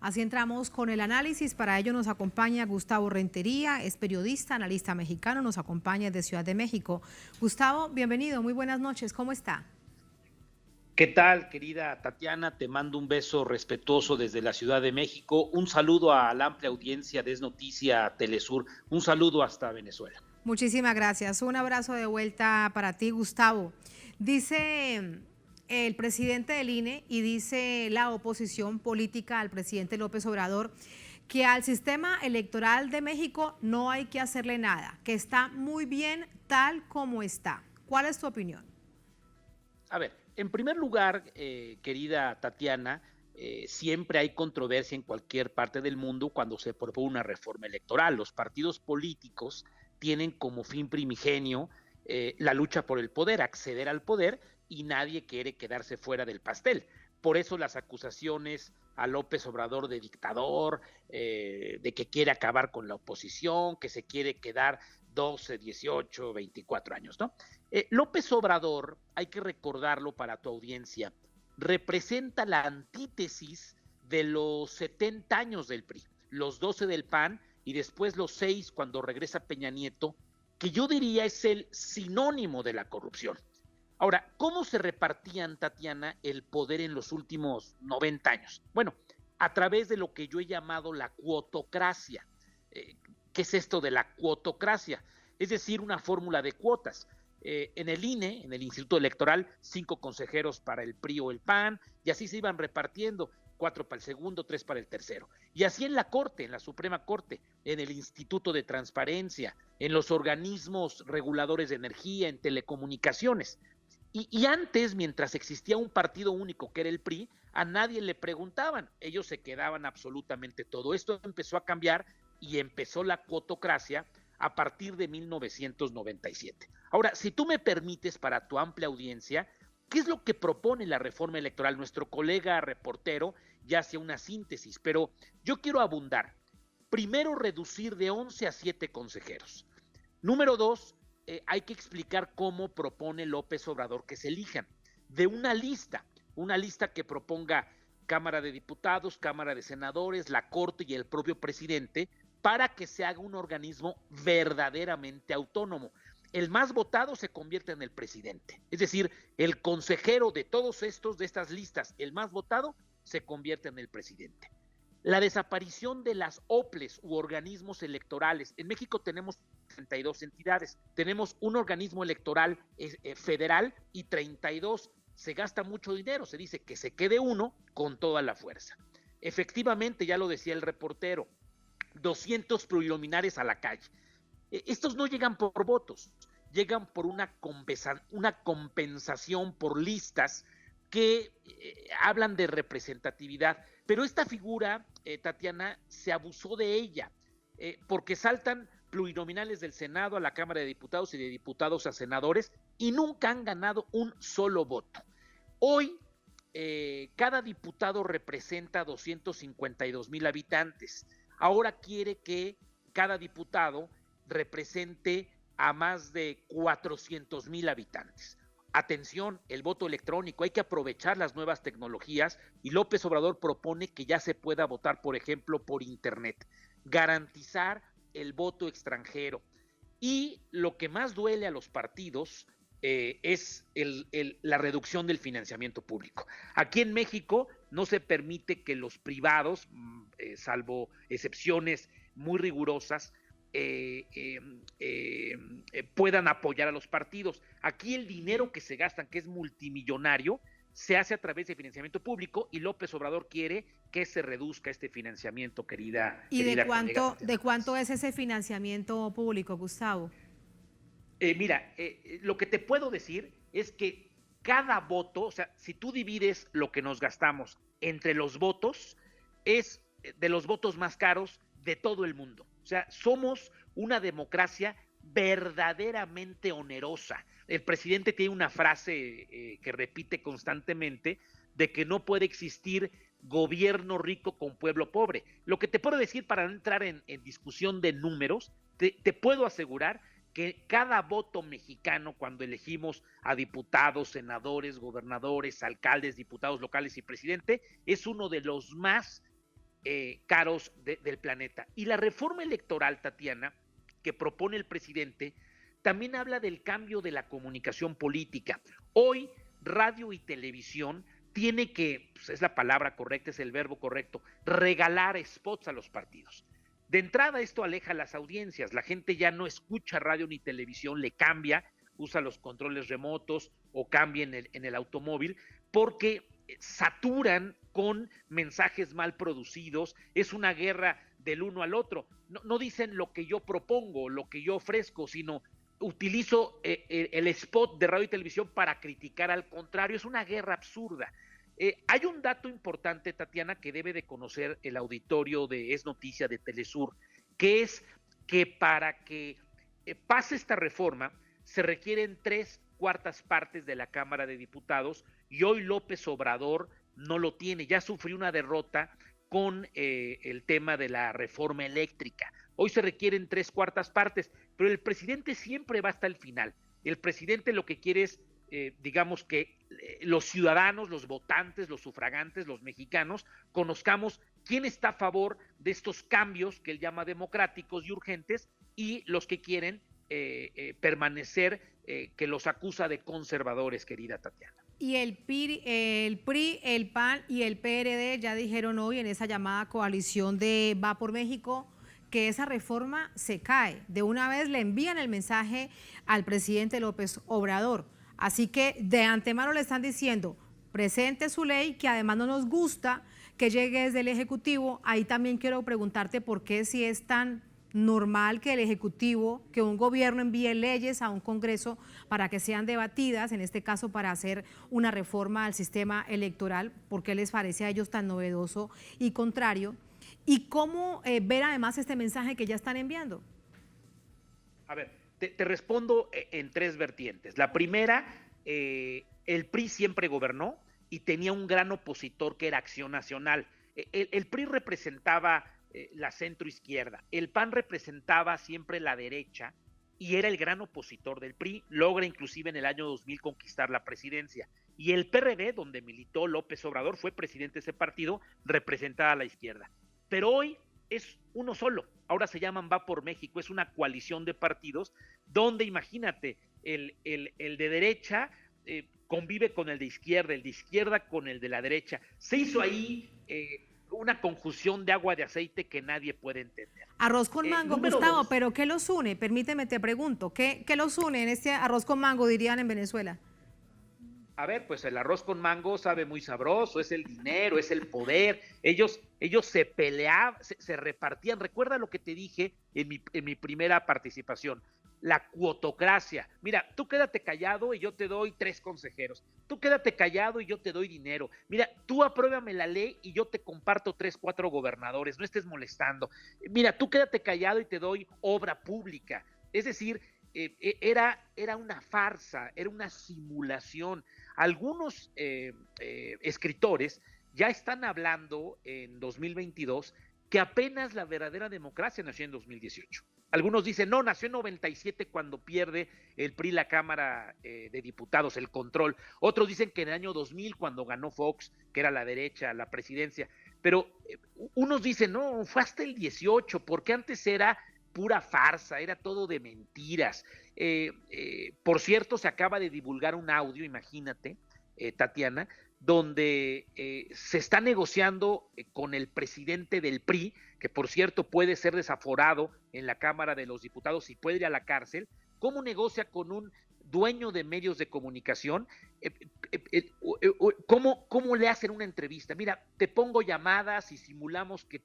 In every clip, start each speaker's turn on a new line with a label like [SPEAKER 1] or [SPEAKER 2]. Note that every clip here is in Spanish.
[SPEAKER 1] Así entramos con el análisis. Para ello nos acompaña Gustavo Rentería, es periodista, analista mexicano, nos acompaña desde Ciudad de México. Gustavo, bienvenido, muy buenas noches, ¿cómo está?
[SPEAKER 2] ¿Qué tal, querida Tatiana? Te mando un beso respetuoso desde la Ciudad de México. Un saludo a la amplia audiencia de Es Noticia Telesur. Un saludo hasta Venezuela.
[SPEAKER 1] Muchísimas gracias. Un abrazo de vuelta para ti, Gustavo. Dice el presidente del INE y dice la oposición política al presidente López Obrador que al sistema electoral de México no hay que hacerle nada, que está muy bien tal como está. ¿Cuál es tu opinión?
[SPEAKER 2] A ver, en primer lugar, querida Tatiana, siempre hay controversia en cualquier parte del mundo cuando se propone una reforma electoral. Los partidos políticos tienen como fin primigenio la lucha por el poder, acceder al poder, y nadie quiere quedarse fuera del pastel. Por eso las acusaciones a López Obrador de dictador, de que quiere acabar con la oposición, que se quiere quedar 12, 18, 24 años, ¿no? López Obrador, hay que recordarlo para tu audiencia, representa la antítesis de los 70 años del PRI, los 12 del PAN y después los 6 cuando regresa Peña Nieto, que yo diría es el sinónimo de la corrupción. Ahora, ¿cómo se repartían, Tatiana, el poder en los últimos 90 años? Bueno, a través de lo que yo he llamado la cuotocracia. ¿Qué es esto de la cuotocracia? Es decir, una fórmula de cuotas. En el INE, en el Instituto Electoral, 5 consejeros para el PRI o el PAN, y así se iban repartiendo, 4 para el segundo, 3 para el tercero. Y así en la Corte, en la Suprema Corte, en el Instituto de Transparencia, en los organismos reguladores de energía, en telecomunicaciones. Y antes, mientras existía un partido único que era el PRI, a nadie le preguntaban, ellos se quedaban absolutamente todo. Esto empezó a cambiar y empezó la cuotocracia a partir de 1997. Ahora, si tú me permites, para tu amplia audiencia, ¿qué es lo que propone la reforma electoral? Nuestro colega reportero ya hace una síntesis, pero yo quiero abundar. Primero, reducir de 11 a 7 consejeros. Número 2, hay que explicar cómo propone López Obrador que se elijan. De una lista que proponga Cámara de Diputados, Cámara de Senadores, la Corte y el propio presidente, para que se haga un organismo verdaderamente autónomo. El más votado se convierte en el presidente. Es decir, el consejero de todos estos, de estas listas, el más votado, se convierte en el presidente. La desaparición de las OPLES u organismos electorales. En México tenemos 32 entidades. Tenemos un organismo electoral federal y 32. Se gasta mucho dinero. Se dice que se quede uno con toda la fuerza. Efectivamente, ya lo decía el reportero, 200 plurinominales a la calle. Estos no llegan por votos, llegan por una compensación por listas que hablan de representatividad. Pero esta figura, Tatiana, se abusó de ella, porque saltan plurinominales del Senado a la Cámara de Diputados y de diputados a senadores y nunca han ganado un solo voto. Hoy, cada diputado representa 252,000 habitantes. Ahora quiere que cada diputado represente a más de 400,000 habitantes. Atención, el voto electrónico, hay que aprovechar las nuevas tecnologías y López Obrador propone que ya se pueda votar, por ejemplo, por internet. Garantizar el voto extranjero. Y lo que más duele a los partidos es la reducción del financiamiento público. Aquí en México no se permite que los privados, salvo excepciones muy rigurosas, puedan apoyar a los partidos. Aquí el dinero que se gastan, que es multimillonario, se hace a través de financiamiento público y López Obrador quiere que se reduzca este financiamiento,
[SPEAKER 1] ¿Y
[SPEAKER 2] querida colega
[SPEAKER 1] de
[SPEAKER 2] Tatiana
[SPEAKER 1] cuánto
[SPEAKER 2] Vázquez.
[SPEAKER 1] es ese financiamiento público, Gustavo?
[SPEAKER 2] Mira, lo que te puedo decir es que cada voto, o sea, si tú divides lo que nos gastamos entre los votos, es de los votos más caros de todo el mundo. O sea, somos una democracia verdaderamente onerosa. El presidente tiene una frase que repite constantemente de que no puede existir gobierno rico con pueblo pobre. Lo que te puedo decir, para no entrar en discusión de números, te puedo asegurar que cada voto mexicano, cuando elegimos a diputados, senadores, gobernadores, alcaldes, diputados locales y presidente, es uno de los más caros del planeta. Y la reforma electoral, Tatiana, que propone el presidente, también habla del cambio de la comunicación política. Hoy, radio y televisión tiene que, pues es la palabra correcta, es el verbo correcto, regalar spots a los partidos. De entrada, esto aleja a las audiencias. La gente ya no escucha radio ni televisión, le cambia, usa los controles remotos o cambia en el automóvil, porque saturan con mensajes mal producidos. Es una guerra del uno al otro. No dicen lo que yo propongo, lo que yo ofrezco, sino utilizo el spot de radio y televisión para criticar al contrario. Es una guerra absurda. Hay un dato importante, Tatiana, que debe de conocer el auditorio de Es Noticia de Telesur, que es que para que pase esta reforma se requieren 3/4 partes de la Cámara de Diputados, y hoy López Obrador no lo tiene, ya sufrió una derrota con el tema de la reforma eléctrica. Hoy se requieren 3/4 partes, pero el presidente siempre va hasta el final. El presidente lo que quiere es, digamos que los ciudadanos, los votantes, los sufragantes, los mexicanos, conozcamos quién está a favor de estos cambios que él llama democráticos y urgentes, y los que quieren permanecer, que los acusa de conservadores, querida Tatiana.
[SPEAKER 1] Y el PRI, el PAN y el PRD ya dijeron hoy en esa llamada coalición de Va por México que esa reforma se cae. De una vez le envían el mensaje al presidente López Obrador. Así que de antemano le están diciendo, presente su ley, que además no nos gusta que llegue desde el Ejecutivo. Ahí también quiero preguntarte por qué, si es tan normal que el Ejecutivo, que un gobierno envíe leyes a un Congreso para que sean debatidas, en este caso para hacer una reforma al sistema electoral, ¿por qué les parece a ellos tan novedoso y contrario? ¿Y cómo ver además este mensaje que ya están enviando?
[SPEAKER 2] A ver, te respondo en 3 vertientes. La primera, el PRI siempre gobernó y tenía un gran opositor que era Acción Nacional. El PRI representaba la centroizquierda, el PAN representaba siempre la derecha y era el gran opositor del PRI, logra inclusive en el año 2000 conquistar la presidencia. Y el PRD, donde militó López Obrador, fue presidente de ese partido, representaba a la izquierda. Pero hoy es uno solo, ahora se llaman Va por México, es una coalición de partidos donde, imagínate, el de derecha convive con el de izquierda con el de la derecha. Se hizo ahí una conjunción de agua de aceite que nadie puede entender.
[SPEAKER 1] Arroz con mango, Gustavo, 2. Pero ¿qué los une? Permíteme, te pregunto, ¿qué los une en este arroz con mango, dirían en Venezuela?
[SPEAKER 2] A ver, pues el arroz con mango sabe muy sabroso, es el dinero, es el poder. Ellos se peleaban, se repartían. Recuerda lo que te dije en mi primera participación, la cuotocracia. Mira, tú quédate callado y yo te doy 3 consejeros. Tú quédate callado y yo te doy dinero. Mira, tú apruébame la ley y yo te comparto 3, 4 gobernadores. No estés molestando. Mira, tú quédate callado y te doy obra pública. Es decir, era una farsa, era una simulación. Algunos escritores ya están hablando en 2022 que apenas la verdadera democracia nació en 2018. Algunos dicen, no, nació en 97 cuando pierde el PRI la Cámara de Diputados, el control. Otros dicen que en el año 2000 cuando ganó Fox, que era la derecha, la presidencia. Pero unos dicen, no, fue hasta el 18, porque antes era pura farsa, era todo de mentiras. Por cierto, se acaba de divulgar un audio, imagínate, Tatiana, donde se está negociando con el presidente del PRI, que por cierto puede ser desaforado en la Cámara de los Diputados y puede ir a la cárcel, cómo negocia con un dueño de medios de comunicación, cómo le hacen una entrevista. Mira, te pongo llamadas y simulamos que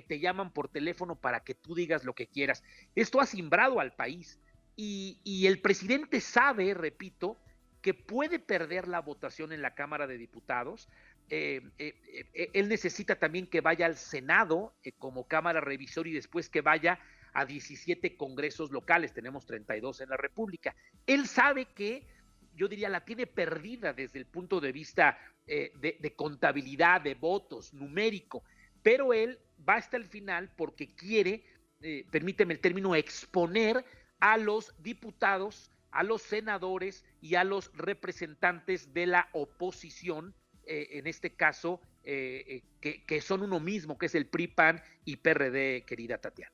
[SPEAKER 2] te llaman por teléfono para que tú digas lo que quieras. Esto ha simbrado al país y el presidente sabe, repito, que puede perder la votación en la Cámara de Diputados. Él necesita también que vaya al Senado como Cámara Revisor y después que vaya a 17 congresos locales, tenemos 32 en la República. Él sabe que, yo diría, la tiene perdida desde el punto de vista de contabilidad, de votos, numérico, pero él va hasta el final porque quiere, permíteme el término, exponer a los diputados, a los senadores y a los representantes de la oposición, en este caso que son uno mismo, que es el PRI, PAN y PRD, querida Tatiana.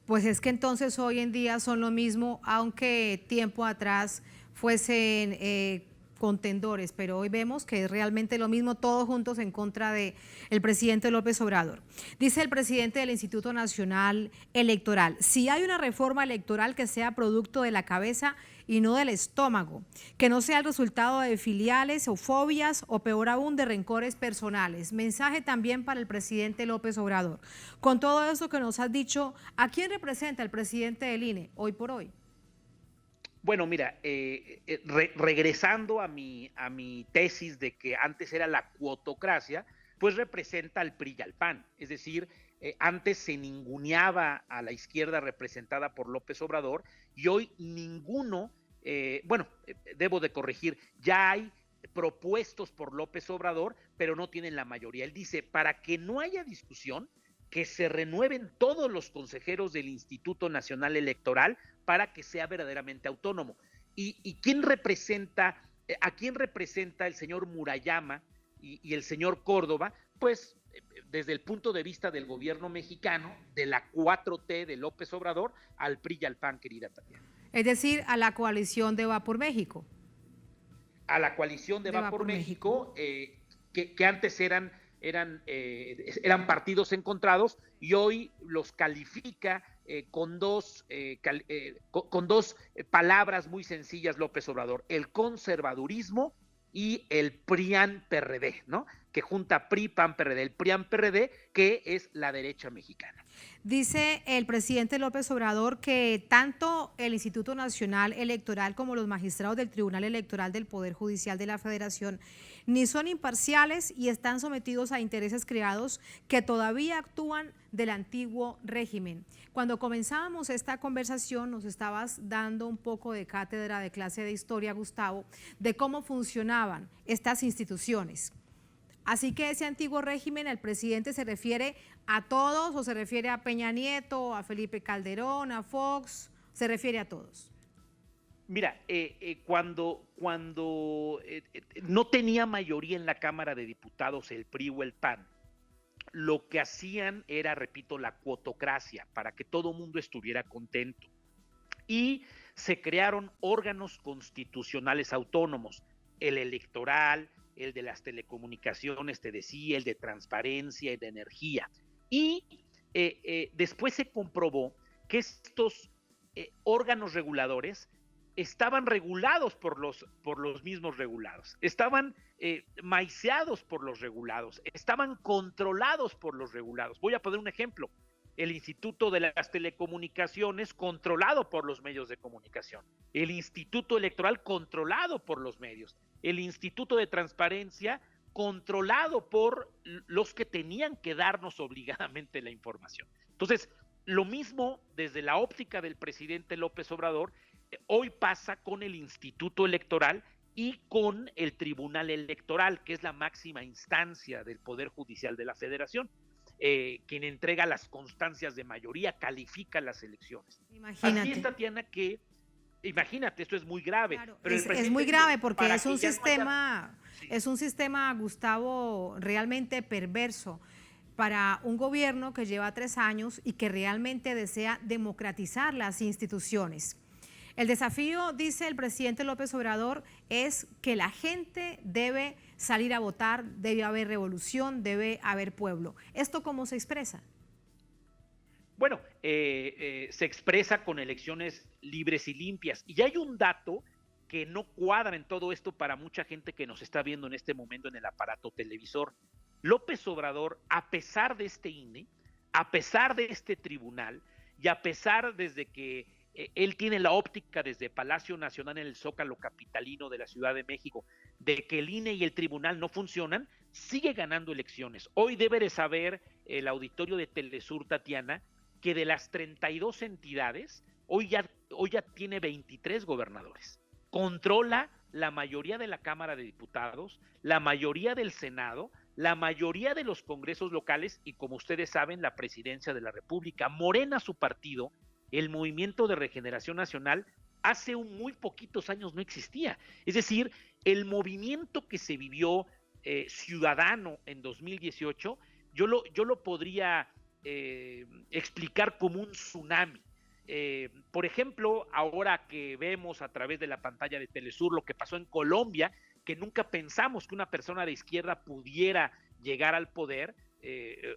[SPEAKER 1] Pues es que entonces hoy en día son lo mismo, aunque tiempo atrás fuesen contendores, pero hoy vemos que es realmente lo mismo, todos juntos en contra del presidente López Obrador. Dice el presidente del Instituto Nacional Electoral: si hay una reforma electoral, que sea producto de la cabeza y no del estómago, que no sea el resultado de filiales o fobias o peor aún de rencores personales. Mensaje también para el presidente López Obrador. Con todo eso que nos has dicho, ¿a quién representa el presidente del INE hoy por hoy?
[SPEAKER 2] Bueno, mira, regresando a mi tesis de que antes era la cuotocracia, pues representa al PRI y al PAN. Es decir, antes se ninguneaba a la izquierda representada por López Obrador y hoy ninguno, debo de corregir, ya hay propuestos por López Obrador, pero no tienen la mayoría. Él dice, para que no haya discusión, que se renueven todos los consejeros del Instituto Nacional Electoral para que sea verdaderamente autónomo. ¿Y quién representa, a quién representa el señor Murayama y el señor Córdoba? Pues desde el punto de vista del gobierno mexicano, de la 4T de López Obrador, al PRI y al PAN, querida Tatiana.
[SPEAKER 1] Es decir, a la coalición de Va por México.
[SPEAKER 2] A la coalición de Va por México, que antes eran partidos encontrados y hoy los califica con dos palabras muy sencillas López Obrador: el conservadurismo y el PRIAN-PRD, ¿no? Que junta PRI, PAN, PRD, el PRIAN-PRD, que es la derecha mexicana.
[SPEAKER 1] Dice el presidente López Obrador que tanto el Instituto Nacional Electoral como los magistrados del Tribunal Electoral del Poder Judicial de la Federación ni son imparciales y están sometidos a intereses creados que todavía actúan del antiguo régimen. Cuando comenzábamos esta conversación nos estabas dando un poco de cátedra de clase de historia, Gustavo, de cómo funcionaban estas instituciones. Así que ese antiguo régimen, el presidente se refiere a todos, o se refiere a Peña Nieto, a Felipe Calderón, a Fox, se refiere a todos.
[SPEAKER 2] Mira, cuando no tenía mayoría en la Cámara de Diputados el PRI o el PAN, lo que hacían era, repito, la cuotocracia, para que todo mundo estuviera contento. Y se crearon órganos constitucionales autónomos, el electoral, el de las telecomunicaciones, te decía, el de transparencia, el de energía. Y después se comprobó que estos órganos reguladores estaban regulados por los mismos regulados, estaban maiceados por los regulados, estaban controlados por los regulados. Voy a poner un ejemplo: el Instituto de las Telecomunicaciones, controlado por los medios de comunicación; el Instituto Electoral, controlado por los medios; el Instituto de Transparencia, controlado por los que tenían que darnos obligadamente la información. Entonces, lo mismo desde la óptica del presidente López Obrador, hoy pasa con el Instituto Electoral y con el Tribunal Electoral, que es la máxima instancia del Poder Judicial de la Federación, quien entrega las constancias de mayoría, califica las elecciones.
[SPEAKER 1] Imagínate.
[SPEAKER 2] Así es, Tatiana, que imagínate, esto es muy grave.
[SPEAKER 1] Claro,
[SPEAKER 2] pero
[SPEAKER 1] es muy grave porque es un
[SPEAKER 2] sistema,
[SPEAKER 1] es un sistema, Gustavo, realmente perverso para un gobierno que lleva 3 años y que realmente desea democratizar las instituciones. El desafío, dice el presidente López Obrador, es que la gente debe salir a votar, debe haber revolución, debe haber pueblo. ¿Esto cómo se expresa?
[SPEAKER 2] Bueno, se expresa con elecciones libres y limpias. Y hay un dato que no cuadra en todo esto para mucha gente que nos está viendo en este momento en el aparato televisor. López Obrador, a pesar de este INE, a pesar de este tribunal y a pesar desde que él tiene la óptica desde Palacio Nacional en el Zócalo capitalino de la Ciudad de México, de que el INE y el tribunal no funcionan, sigue ganando elecciones. Hoy debe de saber el auditorio de Telesur, Tatiana, que de las 32 entidades, hoy ya tiene 23 gobernadores. Controla la mayoría de la Cámara de Diputados, la mayoría del Senado, la mayoría de los congresos locales y, como ustedes saben, la presidencia de la República. Morena, su partido, el Movimiento de Regeneración Nacional, hace muy poquitos años no existía. Es decir, el movimiento que se vivió ciudadano en 2018, yo lo podría explicar como un tsunami. Por ejemplo, ahora que vemos a través de la pantalla de Telesur lo que pasó en Colombia, que nunca pensamos que una persona de izquierda pudiera llegar al poder,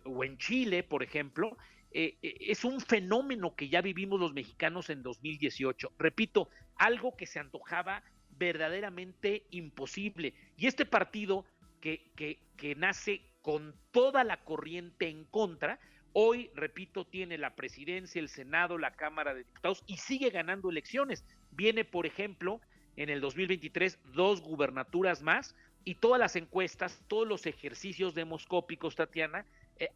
[SPEAKER 2] o en Chile, por ejemplo, es un fenómeno que ya vivimos los mexicanos en 2018. Repito, algo que se antojaba verdaderamente imposible. Y este partido que nace con toda la corriente en contra, hoy, repito, tiene la presidencia, el Senado, la Cámara de Diputados y sigue ganando elecciones. Viene, por ejemplo, en el 2023, 2 gubernaturas más, y todas las encuestas, todos los ejercicios demoscópicos, Tatiana,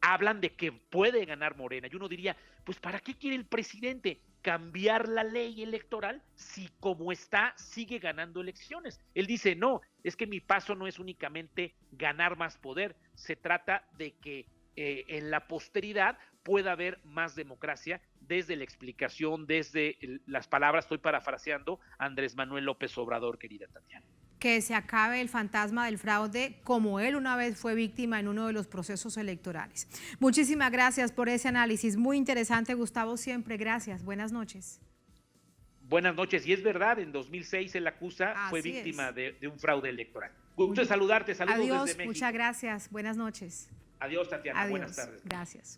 [SPEAKER 2] hablan de que puede ganar Morena. Y uno diría, pues ¿para qué quiere el presidente cambiar la ley electoral si como está sigue ganando elecciones? Él dice, no, es que mi paso no es únicamente ganar más poder, se trata de que en la posteridad pueda haber más democracia desde la explicación, desde las palabras, estoy parafraseando a Andrés Manuel López Obrador, querida Tatiana.
[SPEAKER 1] Que se acabe el fantasma del fraude como él una vez fue víctima en uno de los procesos electorales. Muchísimas gracias por ese análisis, muy interesante, Gustavo, siempre. Gracias, buenas noches.
[SPEAKER 2] Buenas noches, y es verdad, en 2006 él acusa, fue víctima de un fraude electoral. Gusto de saludarte, saludos
[SPEAKER 1] Adiós,
[SPEAKER 2] desde México.
[SPEAKER 1] muchas gracias, buenas noches.
[SPEAKER 2] Adiós, Tatiana,
[SPEAKER 1] Adiós.
[SPEAKER 2] buenas tardes.
[SPEAKER 1] Gracias.